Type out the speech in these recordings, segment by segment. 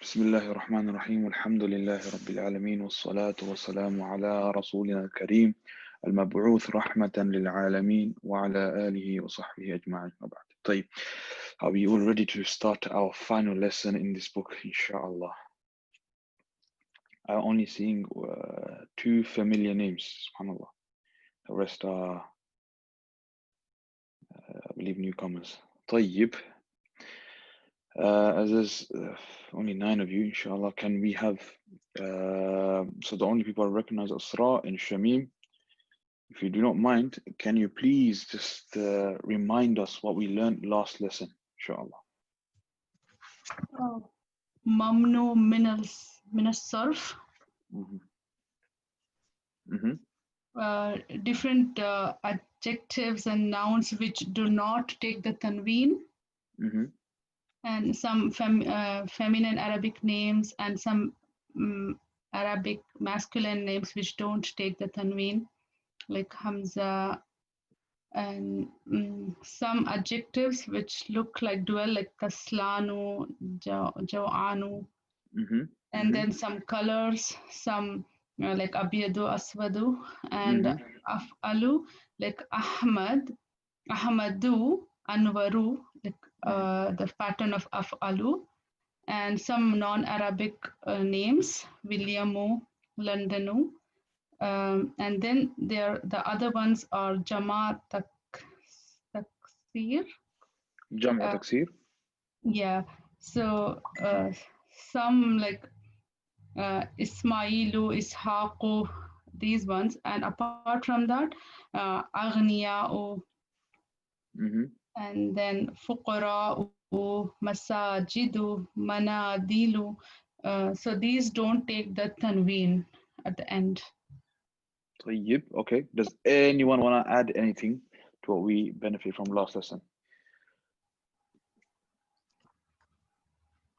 بسم الله الرحمن الرحيم والحمد لله رب العالمين والصلاة والسلام على رسولنا الكريم المبعوث رحمة للعالمين وعلى آله وصحبه أجمعين وبعد. طيب, are we all ready to start our final lesson in this book, inshallah? I'm only seeing two familiar names, subhanallah. The rest are, I believe, newcomers. طيب, as there's only 9 of you, inshallah, can we have, so the only people I recognize are Isra and Shamim. If you do not mind, can you please just remind us what we learned last lesson, inshallah? Mamnu min as-sarf. Different adjectives and nouns which do not take the tanween. And some feminine Arabic names and some Arabic masculine names which don't take the tanween, like Hamza, and some adjectives which look like dual, like Kaslanu, Jawanu, and then some colors, some like Abiyadu, Aswadu, and Af'alu, like Ahmad, Ahmadu, Anwaru, like the pattern of Af'alu, and some non-Arabic names, Williamu, Londonu, and then the other ones are Jama Taksir. Jama Taksir? Yeah, so some like Ismailu, Ishaqu, these ones, and apart from that, Aghniya'u, and then Fuqara'u, Masajidu, Manadilu. So these don't take the tanween at the end. طيب, okay. Does anyone want to add anything to what we benefit from last lesson?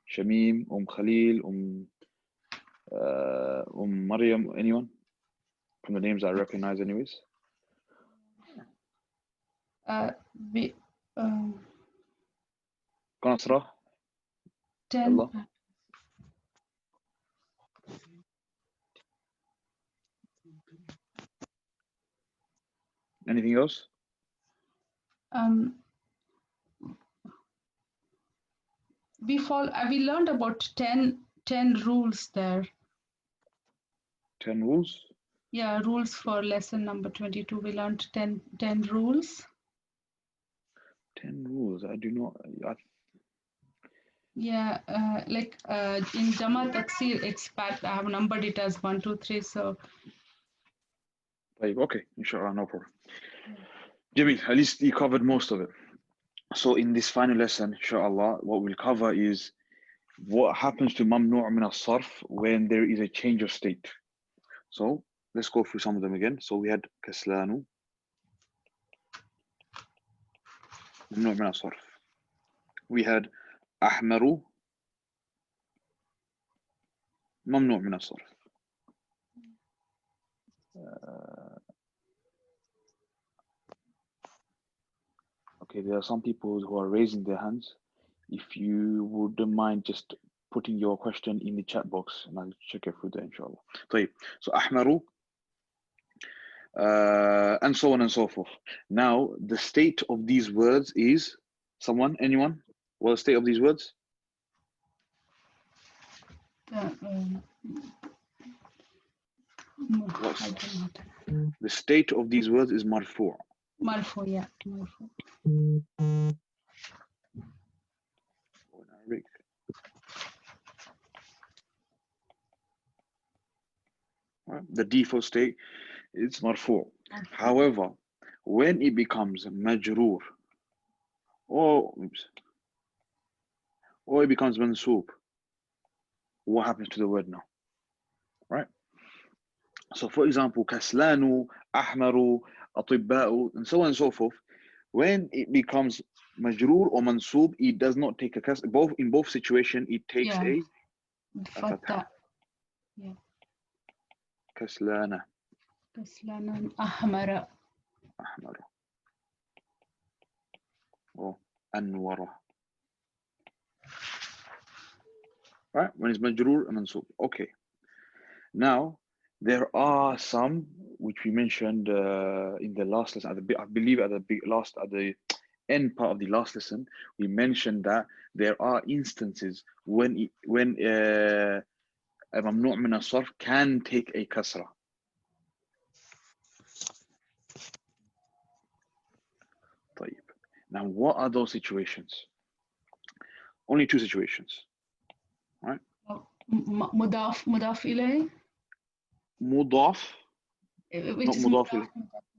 Shamim, Khalil, Maryam, anyone? From the names I recognize anyways. Qanasra? 10. Allah. Anything else? We learned about 10 rules there. 10 rules? Yeah, rules for lesson number 22. We learned 10 rules. 10 rules. I do not. Yeah, like in Jama Taksir, it's packed. I have numbered it as 1, 2, 3. So. Okay, inshallah, no problem. Jamil, at least you covered most of it. So in this final lesson, inshallah, what we'll cover is what happens to mamnu' min as-sarf when there is a change of state. So let's go through some of them again. So we had kaslanu, mamnu' min as-sarf. We had ahmaru, mamnu' min as-sarf. Okay, there are some people who are raising their hands. If you wouldn't mind just putting your question in the chat box and I'll check it through there, inshallah. So ahmaru, and so on and so forth. Now, the state of these words is, anyone? What the state of these words? The state of these words is marfu'. Marfu', yeah. Marfu'. The default state is marfu'. However, when it becomes majroor or it becomes mansoob, what happens to the word now? Right? So for example, kaslanu, ahmaru, atibba'u, and so on and so forth, when it becomes majroor or mansoob, it does not take a kasr. In both situations, it takes a fatha. Yeah. Kaslana. Kaslana, ahmara. Ahmara. Or anwara. right? When it's majroor and mansub. Okay. Now, there are some which we mentioned in the last lesson. I believe at the end part of the last lesson, we mentioned that there are instances when a mamnu' min as-sarf can take a kasra. طيب. Now, what are those situations? Only two situations, right? مضاف إليه. مضاف, Which not is مضاف مضاف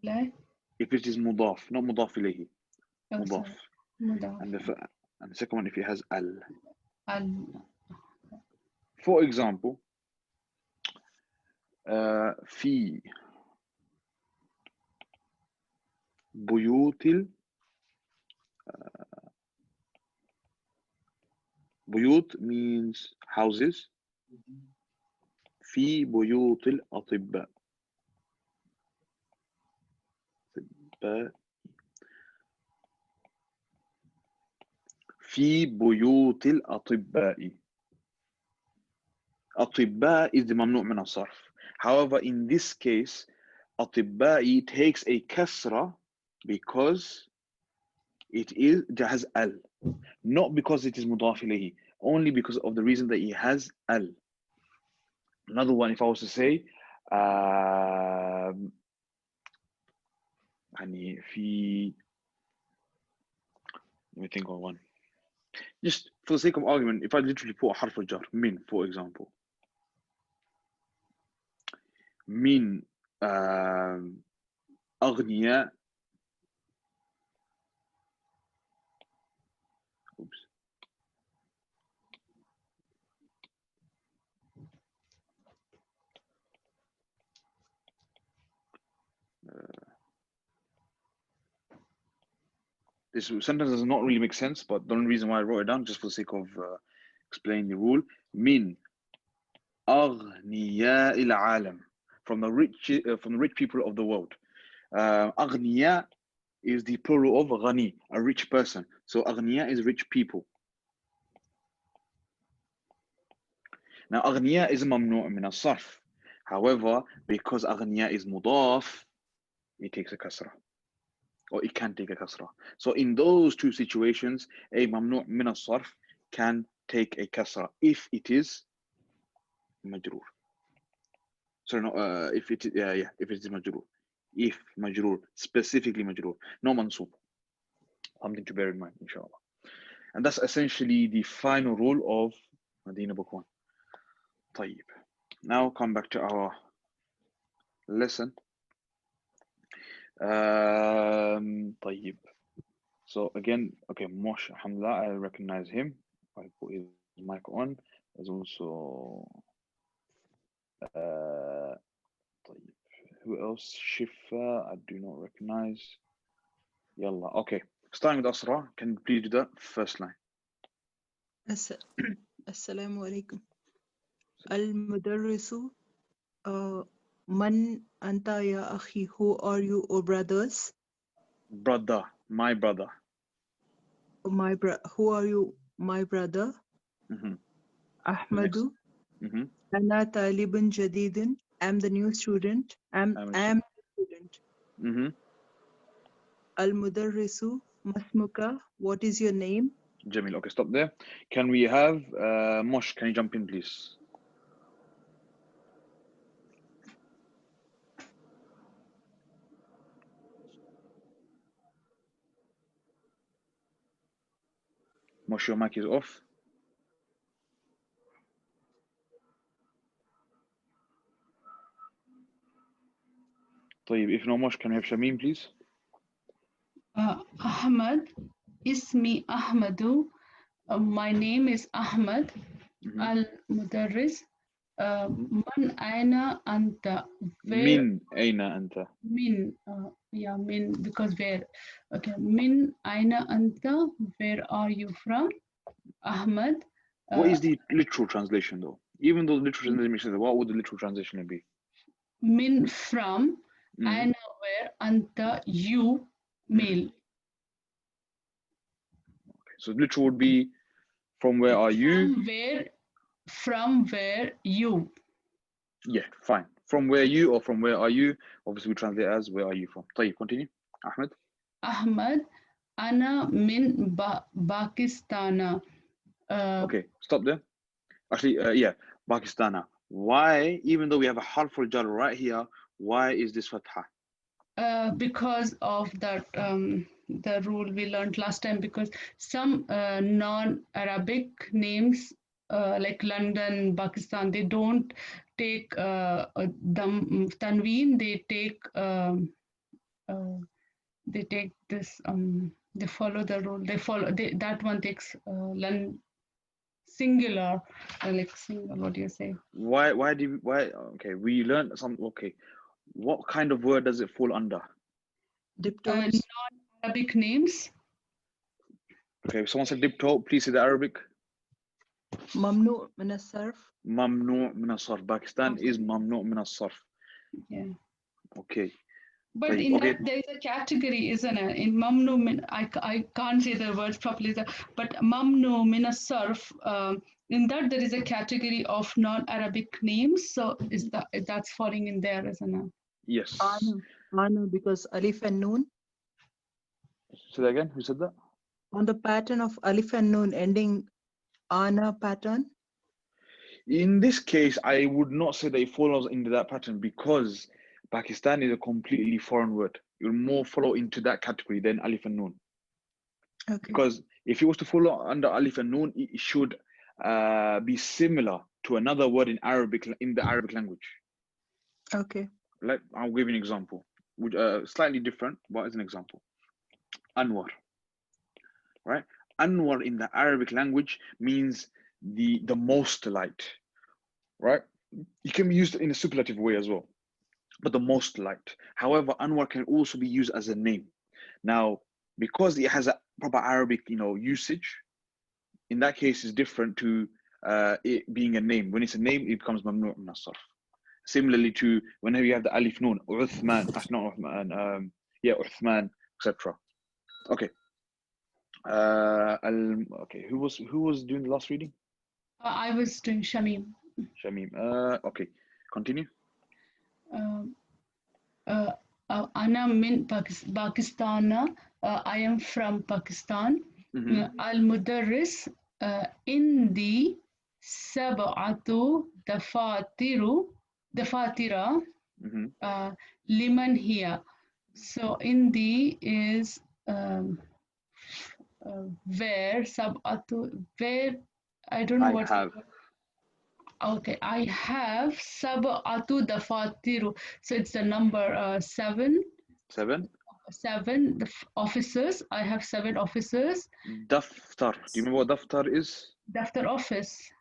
إليه. If it is مضاف, not مضاف إليه. Oh, مضاف. sorry. مضاف. And the second one, if it has al. al. For example, في بيوت بيوت means houses. في بيوت الأطباء. في بيوت الأطباء. أطباء is the ممنوع من الصرف. However, in this case, أطباء takes a kasra because it has al, not because it is مضاف إليه, only because of the reason that it has al. Another one, if I was to say, يعني في, let me think of one. Just for the sake of argument, if I literally put a حرف الجر, min, for example, min أغنياء. Oops. This sentence does not really make sense, but the only reason why I wrote it down, just for the sake of explaining the rule, min أغنياء العالم, from the rich people of the world. أغنياء is the plural of غني, a rich person. So أغنياء is rich people. Now أغنياء is ممنوع من الصرف. However, because أغنياء is مضاف, it takes a kasra, or it can take a kasra. So in those two situations, a ممنوع من الصرف can take a kasra if it is majroor. Sorry, no, if it is majroor. If majroor, specifically majroor, no mansub. Something to bear in mind, inshallah. And that's essentially the final rule of Madinah Book 1. طيب. Now come back to our lesson. طيب. So again, okay, Mosh, alhamdulillah, I recognize him. I put his mic on. There's also طيب. Who else? Shifa, I do not recognize. Yalla. Okay. Starting with Asra, can you please do that first line? Assalamu alaikum. Al-Mudarrisu, Man anta ya akhi, who are you, O brothers? Brother, my brother. Who are you, my brother? Mm-hmm. Ahmadu. Mm-hmm. Ana talibun jadidin. I'm the new student. I'm the student. Mm-hmm. Al-Mudarrisu, Masmuka, what is your name? Jamil. Okay, stop there. Can we have Mosh, can you jump in, please? Mosh, your mic is off. طيب, if no Mosh, can we have Shamim, please? Ahmad, Ismi Ahmadu. My name is Ahmad. Al-Mudarris. Man aina anta? Min aina anta? Min, yeah, min, because where? Okay, min aina anta? Where are you from? Ahmad. What is the literal translation, though? Even though the literal translation makes sense, what would the literal translation be? Min, from. Aina, where? Anta, you, male. Okay, so literal would be, from where are you? From where from where you. Yeah, fine. From where you or from where are you? Obviously, we translate as where are you from. طيب, continue. Ahmed. Ahmad, Ana min Pakistana. Okay, stop there. Actually, yeah, Pakistana. Why, even though we have a harful jar right here, why is this fatha? Because of that, the rule we learned last time, because some non-Arabic names like London, Pakistan, they don't take tanween, they take this, they follow the rule, that one takes singular, like single, what do you say? Why, okay, we learned some, okay. What kind of word does it fall under? Diptones. Non-Arabic names. Okay, someone said dipto, please say the Arabic. Mamnu min as-sarf. Mamnu min as-sarf. Pakistan is mamnu min as-sarf. Yeah. Okay. But in that there is a category, isn't it? In mamnu min, I can't say the words properly, but mamnu min as-sarf, in that there is a category of non-Arabic names. So that's falling in there, isn't it? Yes. Ana, because alif and noon. Say that again. Who said that? On the pattern of alif and noon ending ana pattern. In this case, I would not say that it follows into that pattern because Pakistan is a completely foreign word. It will more follow into that category than alif and noon. Okay. Because if it was to follow under alif and noon, it should be similar to another word in Arabic, in the Arabic language. Okay. Like, I'll give you an example, which slightly different, but as an example. Anwar, right? Anwar in the Arabic language means the most light, right? It can be used in a superlative way as well, but the most light. However, Anwar can also be used as a name. Now, because it has a proper Arabic, usage, in that case is different to it being a name. When it's a name, it becomes mamnu' min as-sarf. Similarly to whenever you have the alif noon, Uthman, that's not Uthman, Uthman, etc. Okay. Okay, who was doing the last reading? I was doing Shamim. Shamim. Okay, continue. Ana min Pakistan. I am from Pakistan. Al-Mudarris indi sab'atu dafatira liman here. So indi is where sab'atu, where, I don't know what. I have. Okay, I have sab'atu dafatiru. So it's the number 7. 7. 7 officers. I have 7 officers. Daftar. Do you remember what daftar is? Daftar office.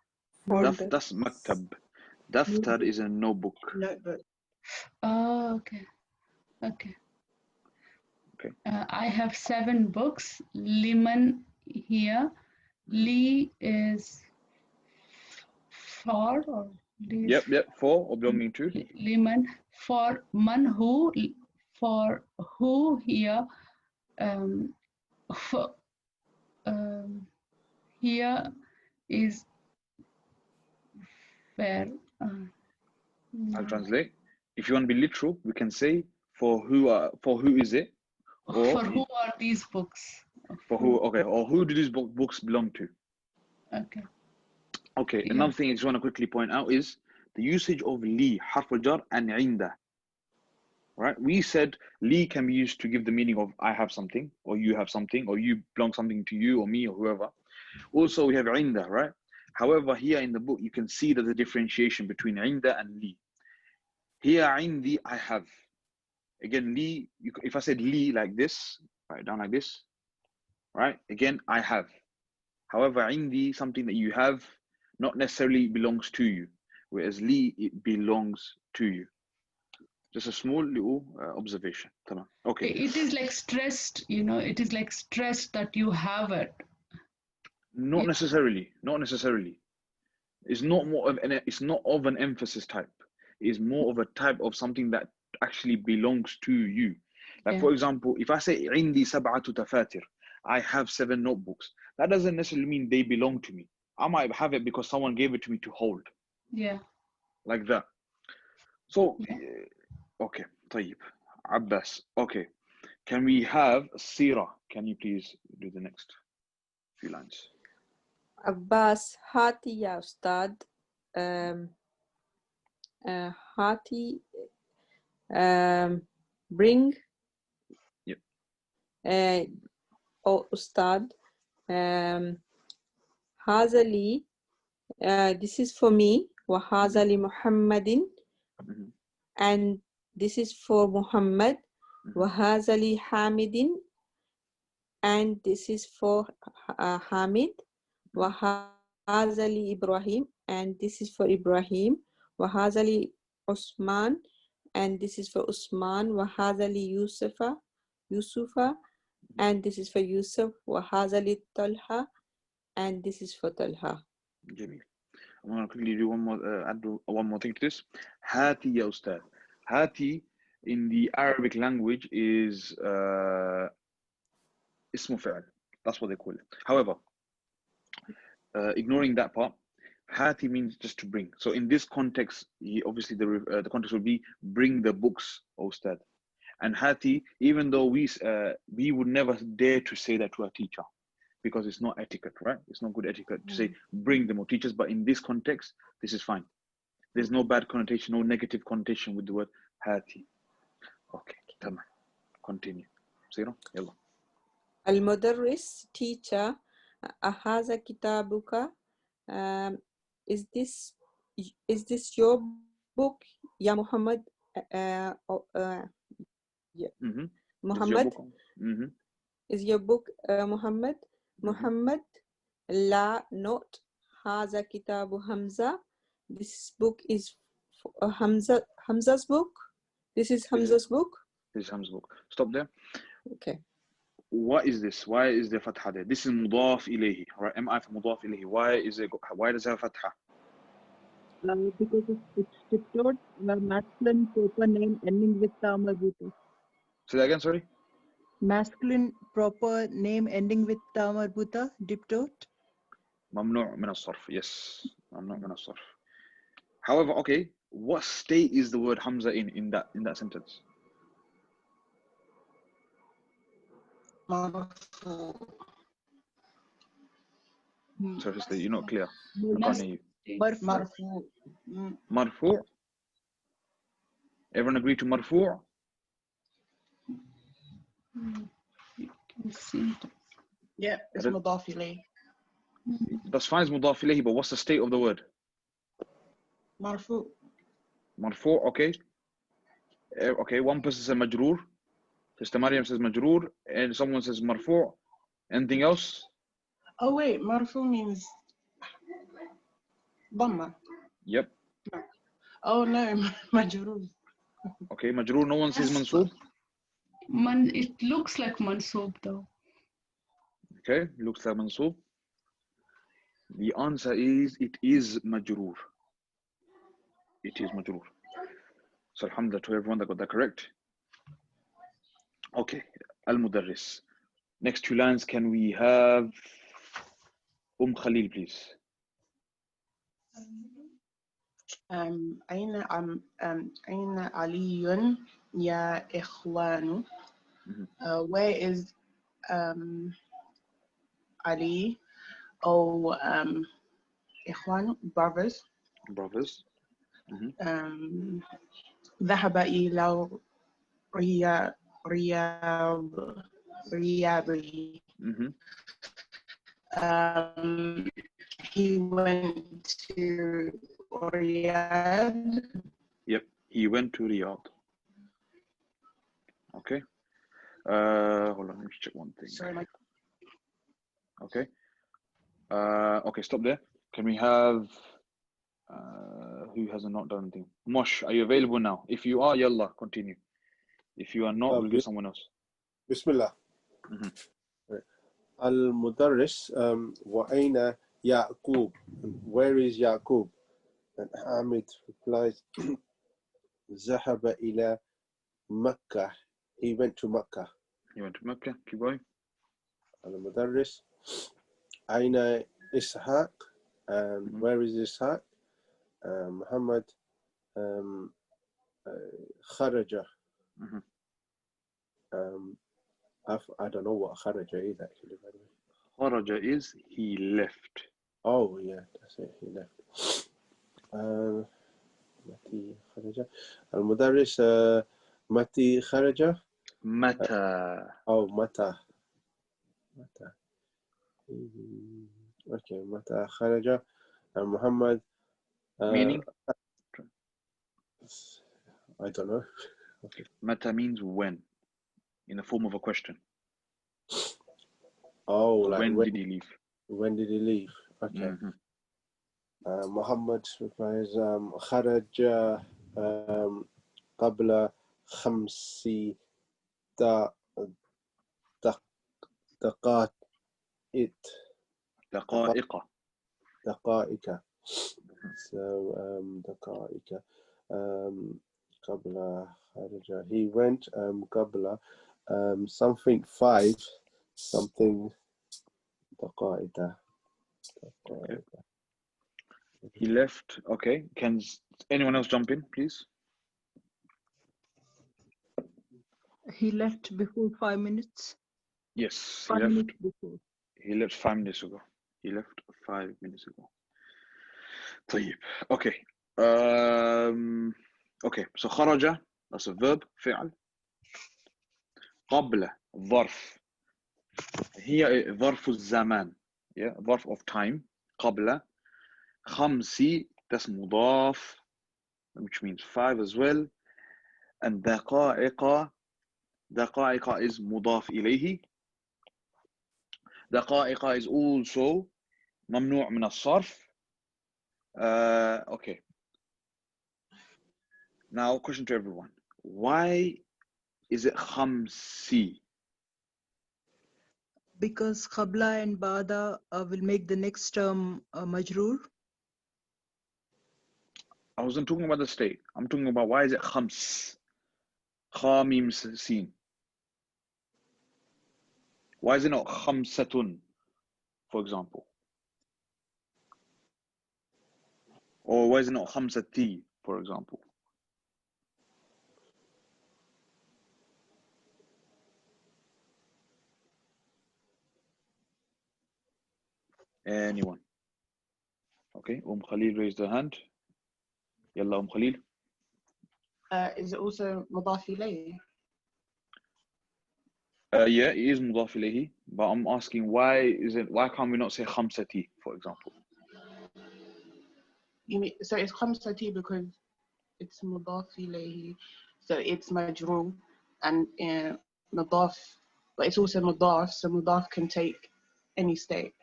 That's maktab. Daftar is a notebook. Oh, okay. Okay. Okay. I have 7 books. Liman here. Li is for, or Li is Yep. For or belonging to. Liman. For man who, for who here. For, here is where. I'll translate. If you want to be literal, we can say for who is it? Or for who are these books? For who? Okay. Or who do these books belong to? Okay. Okay. Yeah. Another thing I just want to quickly point out is the usage of li, harf al-jar, and inda. Right? We said li can be used to give the meaning of I have something, or you have something, or you belong something to you, or me, or whoever. Also, we have inda, right? However, here in the book, you can see that the differentiation between inda and li. Here, indi, I have. Again, li, if I said li like this, write it down like this, right? Again, I have. However, indi, something that you have, not necessarily belongs to you, whereas li, it belongs to you. Just a small little observation. Okay. It is like stressed, it is like stressed that you have it. Not necessarily. Not necessarily. It's not of an emphasis type. It's more of a type of something that actually belongs to you. Like, for example, if I say عندي 7 دفاتر, I have 7 notebooks. That doesn't necessarily mean they belong to me. I might have it because someone gave it to me to hold, Yeah. like that. So, Yeah. okay, طيب. Abbas, okay. Can we have Sira? Can you please do the next few lines? Abbas, Hati ya Ustad. Hati, bring. Yep. Oh, Ustad. Hazali, this is for me. Wa hazali Muhammadin. And this is for Muhammad. Wa hazali Hamidin. And this is for Hamid. Wa hazali Ibrahim. And this is for Ibrahim. Wa hazali Usman. And this is for Usman. Wa hazali Yusufa. And this is for Yusuf. Wa hazali Talha. And this is for Talha. Jamil. I'm going to quickly do add one more thing to this. Hati ya Ustad. Hati in the Arabic language is ismu fi'al. That's what they call it. However, ignoring that part, Hati means just to bring. So in this context, obviously the context would be bring the books, O Ustad. And Hati, even though we would never dare to say that to a teacher, because it's not etiquette, right? It's not good etiquette to say bring them or teachers, but in this context, this is fine. There's no bad connotation, no negative connotation with the word Hati. Okay, tamam. Continue. Sira, yalla. Al-Mudarris, teacher, Ahaza Kitabuka, is this your book, Ya Muhammad? Muhammad, is your book, Muhammad? Muhammad, La, not Haza Kitabu Hamza. This book is Hamza's book. This is Hamza's book. This is Hamza's book. Stop there. Okay. What is this? Why is there fatha there? This is mudaf ilayhi, right? MI for mudaf ilayhi. Why does it have fatha? Because it's tiptoed, masculine proper name ending with ta marbuta. Say that again, sorry. Masculine proper name ending with ta marbuta, tiptoed. ممنوع من الصرف. Yes, ممنوع من الصرف. However, okay, what state is the word Hamza in that sentence? Sorry, sister, you're not clear. I can't hear you. Marfu. Everyone agree to marfu? Yeah, it's mudaf ilayh. That's fine, it's mudaf ilayhi, but what's the state of the word? Marfu. Marfu, okay. Okay, one person says majroor. Sister Maryam says majroor, and someone says marfu. Anything else? Oh wait, marfu means dhamma. Yep. Oh no, majroor. Okay, majroor, no one says mansoob. It looks like mansoob though. Okay, looks like mansoob. The answer is it is majroor. It is majroor. So alhamdulillah to everyone that got that correct. Okay, al-mudarris. Next two lines, can we have Khalil, please? أين علي يا إخوان? Where is Ali? Oh, إخوان, brothers. Brothers. ذهب إلى رياض. He went to Riyadh. Yep, he went to Riyadh. Okay. Hold on, let me check one thing. Sorry, Okay. Okay, stop there. Can we have who hasn't not done anything? Mosh, are you available now? If you are, yallah, continue. If you are not, we'll get someone else. Bismillah. Al-Mudarris, wa aina Yaqub? Where is Yaqub? And Hamid replies, Zahaba ila Makkah. He went to Makkah. He went to Makkah. Keep going. Al-Mudarris, Aina Ishaq? And where is Ishaq? Muhammad kharaja. I don't know what kharaja is actually, by the way. Kharaja is he left. Oh yeah, that's it. He left. Mati kharaja. Al-Mudarris Mati kharaja. Mata. Oh, mata. Mata. Okay, mata kharaja. And Muhammad. Meaning? I don't know. Okay. Mata means when, in the form of a question. Oh, So like when did he leave? When did he leave? Okay. Muhammad replies, خرج قبل 5 دقائق. دقائق. So دقائق. قبل خرج. He went قبل something 5 something دقائق. Okay. He left. Okay. Can anyone else jump in, please? He left before 5 minutes. Yes, 5 minutes before. He left 5 minutes ago. He left 5 minutes ago. طيب. Okay. Okay. So خرج, that's a verb, فعل. قبل, ظرف. هي ظرف الزمان. Yeah, ظرف of time. قبل. خمسي, that's مضاف, which means 5 as well. And دقائق is مضاف إليه. دقائق is also ممنوع من الصرف. Okay. Now, question to everyone. Why is it خمسي? Because qabla and bada will make the next term majroor. I wasn't talking about the state. I'm talking about why is it خمس? خا ميم سين. Why is it not خمسة, for example? Or why is it not خمسة, for example? Anyone? Okay, Khalil raised her hand. Yalla, Khalil. Is it also مضاف إليه? Yeah, it is مضاف إليه, but I'm asking why can't we not say خمسة, for example? You mean, so it's خمسة because it's مضاف إليه, so it's majroor, and مضاف, but it's also مضاف, so مضاف can take any state.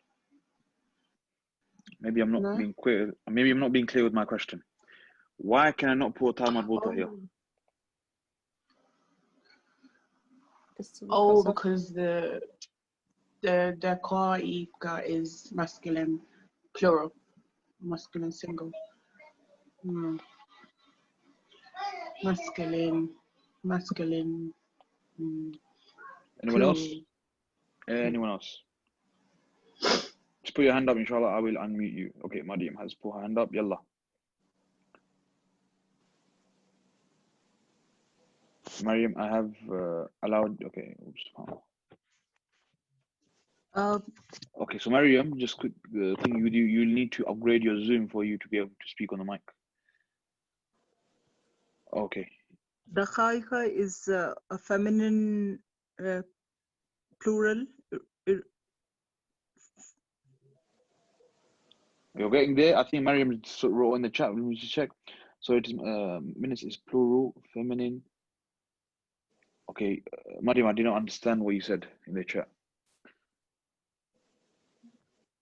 Maybe I'm not being clear. Maybe I'm not being clear with my question. Why can I not put ta marbuta here? Oh, because the daqa'iqa is masculine plural, masculine single. Masculine. Anyone else? Anyone else? Just put your hand up, inshallah. I will unmute you. Okay, Mariam has put her hand up. Yalla. Mariam, I have allowed. Okay. Oops. Okay, so Mariam, just quick thing with you. You'll need to upgrade your Zoom for you to be able to speak on the mic. Okay. Daqaiqa is a feminine plural. You're getting there. I think Mariam wrote in the chat. Let me just check. So it is minutes is plural, feminine. Okay, Mariam, I did not understand what you said in the chat.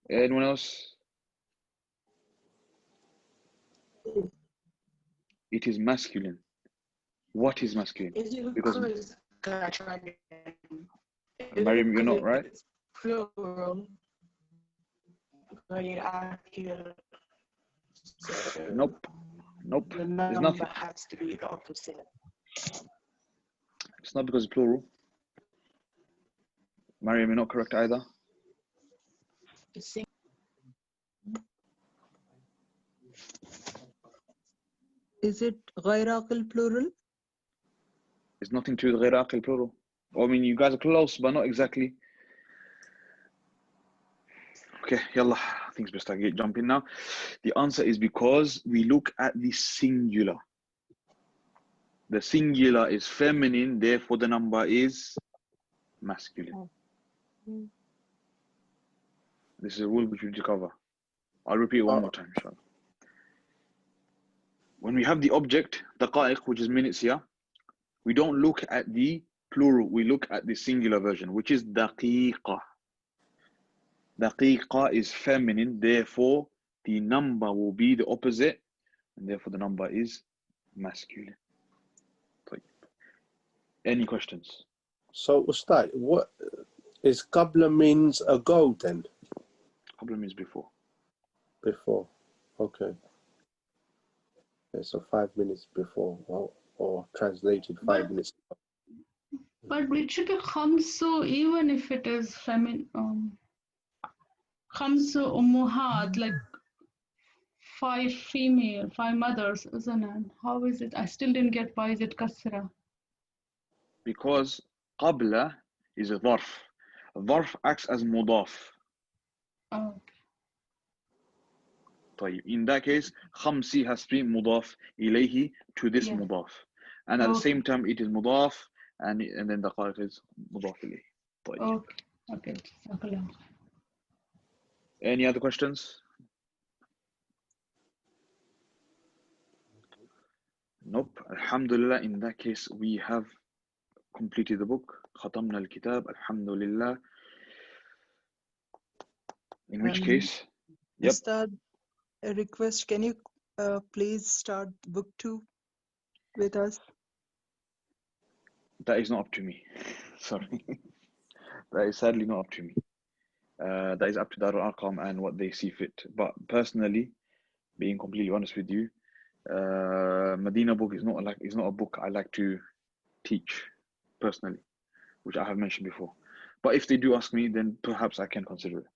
Anyone else? It is masculine. What is masculine? Because Mariam, you're not right. It's plural. Nope. The There's number nothing. has to be the opposite. It's not because it's plural. Mariam, you're not correct either. Is it غير عاقل plural? It's nothing to do with غير عاقل plural. I mean, you guys are close, but not exactly. Okay, yalla, I think it's best I get jumping now. The answer is because we look at the singular. The singular is feminine, therefore the number is masculine. This is a rule which we need to cover. I'll repeat it one more time, inshallah. When we have the object, daqa'iq, which is minutes here, we don't look at the plural, we look at the singular version, which is daqiqa. Daqiqa is feminine, therefore the number will be the opposite, and therefore the number is masculine. Any questions? So, Ustadh, what is qabla means ago then? Qabla means before. Before, okay. Okay, so 5 minutes before, or translated 5 minutes ago. But it should be khamsu, even if it is feminine. Khamsu ummuhat, like 5 female, 5 mothers, isn't it? How is it? I still didn't get why is it kasra. Because qabla is a dharf. Dharf acts as mudaf. Oh. طيب. In that case, khamsi has to be mudaf ilayhi to this mudaf. And at the same time, it is mudaf, and then the daqa'iq is mudaf ilayhi. طيب. Okay. Okay. Any other questions? Nope. Alhamdulillah, in that case, we have completed the book. Khatamna al-kitab, alhamdulillah. In which case, Ustadh, a request, can you please start book 2 with us? That is not up to me. Sorry. That is sadly not up to me. That is up to Al-Arqam and what they see fit. But personally, being completely honest with you, Madinah book is not a book I like to teach personally, which I have mentioned before. But if they do ask me, then perhaps I can consider it.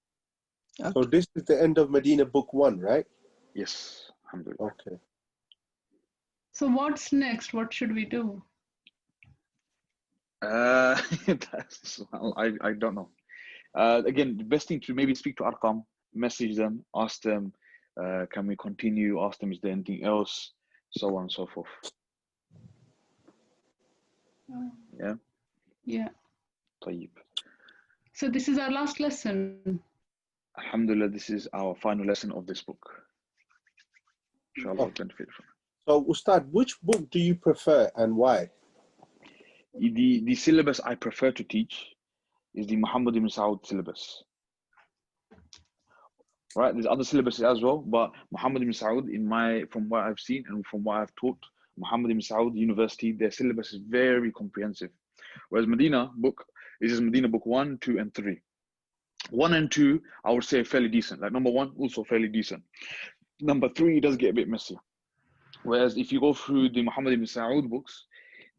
Okay. So this is the end of Madinah book 1, right? Yes, alhamdulillah. Okay. So what's next? What should we do? I don't know. Again, the best thing to maybe speak to Arqam, message them, ask them, can we continue? Ask them, is there anything else? So on and so forth. Yeah? Yeah. طيب. So this is our last lesson. Alhamdulillah, this is our final lesson of this book. Inshallah, we'll benefit from it. So, Ustadh, which book do you prefer and why? The syllabus I prefer to teach is the Muhammad ibn Saud syllabus. Right, there's other syllabuses as well, but Muhammad ibn Saud, from what I've seen and from what I've taught, Muhammad ibn Saud University, their syllabus is very comprehensive. Whereas Madinah book is just Madinah book 1, 2, and 3. 1 and 2, I would say fairly decent. Like number 1, also fairly decent. Number 3 does get a bit messier. Whereas if you go through the Muhammad ibn Saud books,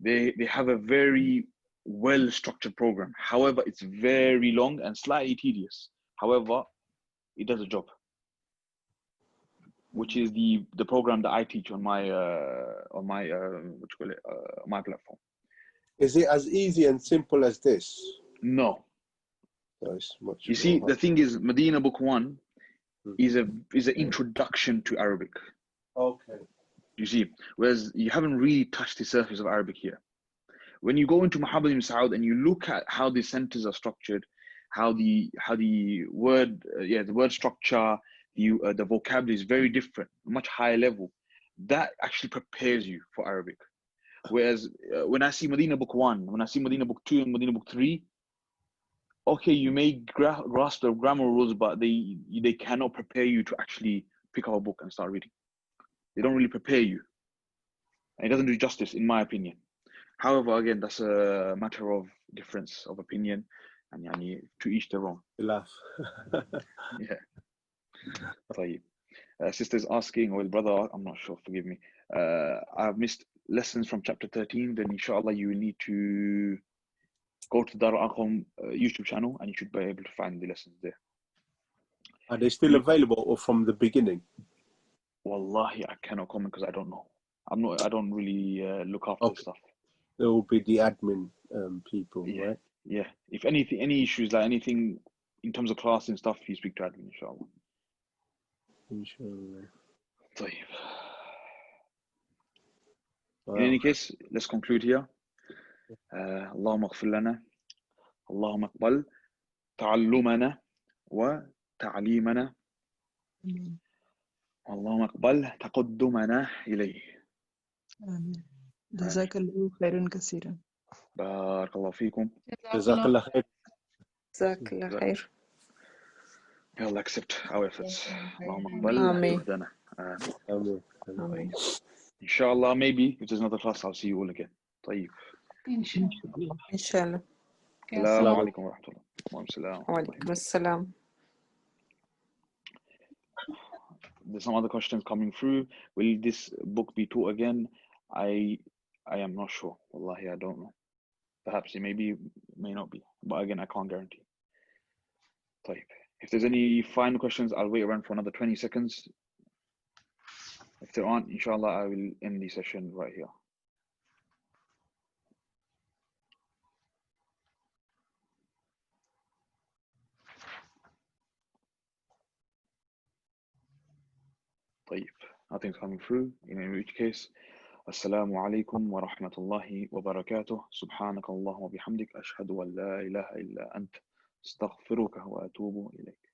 they have a very well-structured program. However, it's very long and slightly tedious. However, it does a job, which is the program that I teach on my my platform. Is it as easy and simple as this? No. So it's much you see, the thing is, Medina Book 1 is an introduction to Arabic. Okay. You see, whereas you haven't really touched the surface of Arabic here. When you go into Muhammad ibn Saud and you look at how the sentences are structured, how the word structure, the vocabulary is very different, much higher level. That actually prepares you for Arabic. Whereas when I see Medina Book 1, when I see Medina Book 2 and Medina Book 3, okay, you may grasp the grammar rules, but they cannot prepare you to actually pick up a book and start reading. They don't really prepare you. And it doesn't do justice, in my opinion. However, again, that's a matter of difference of opinion, and to each their own. Laugh. Yeah. Sister's asking, or brother, I'm not sure, forgive me. I've missed lessons from chapter 13, then inshallah you will need to go to the Al-Arqam YouTube channel and you should be able to find the lessons there. Are they still available or from the beginning? Wallahi, I cannot comment because I don't know. I don't really look after this stuff. There will be the admin people, Yeah. right? Yeah. If anything, any issues, like anything in terms of class and stuff, you speak to admin, inshallah. Inshallah. طيب. Wow. In any case, let's conclude here. اللهم اغفر لنا اللهم اقبل تعلمنا وتعليمنا اللهم اقبل تقدمنا إليه. آمين. جزاك الله خيرا كثيرا. بارك الله فيكم. جزاك الله خير. جزاك الله خير. May Allah accept our efforts. اللهم اقبل آمين. جهدنا. آمين. آمين. Inshallah, maybe if there's another class, I'll see you all again. طيب. Inshallah. إن شاء الله. السلام عليكم ورحمة الله. السلام. وعليكم السلام. There's some other questions coming through. Will this book be taught again? I am not sure. Wallahi, I don't know. Perhaps it may be, may not be. But again, I can't guarantee. طيب. If there's any final questions, I'll wait around for another 20 seconds. If there aren't, inshallah, I will end the session right here. طيب. Nothing's coming through. In which case, السلام عليكم ورحمة الله وبركاته. سبحانك اللهم وبحمدك أشهد أن لا إله إلا أنت استغفرك وأتوب إليك.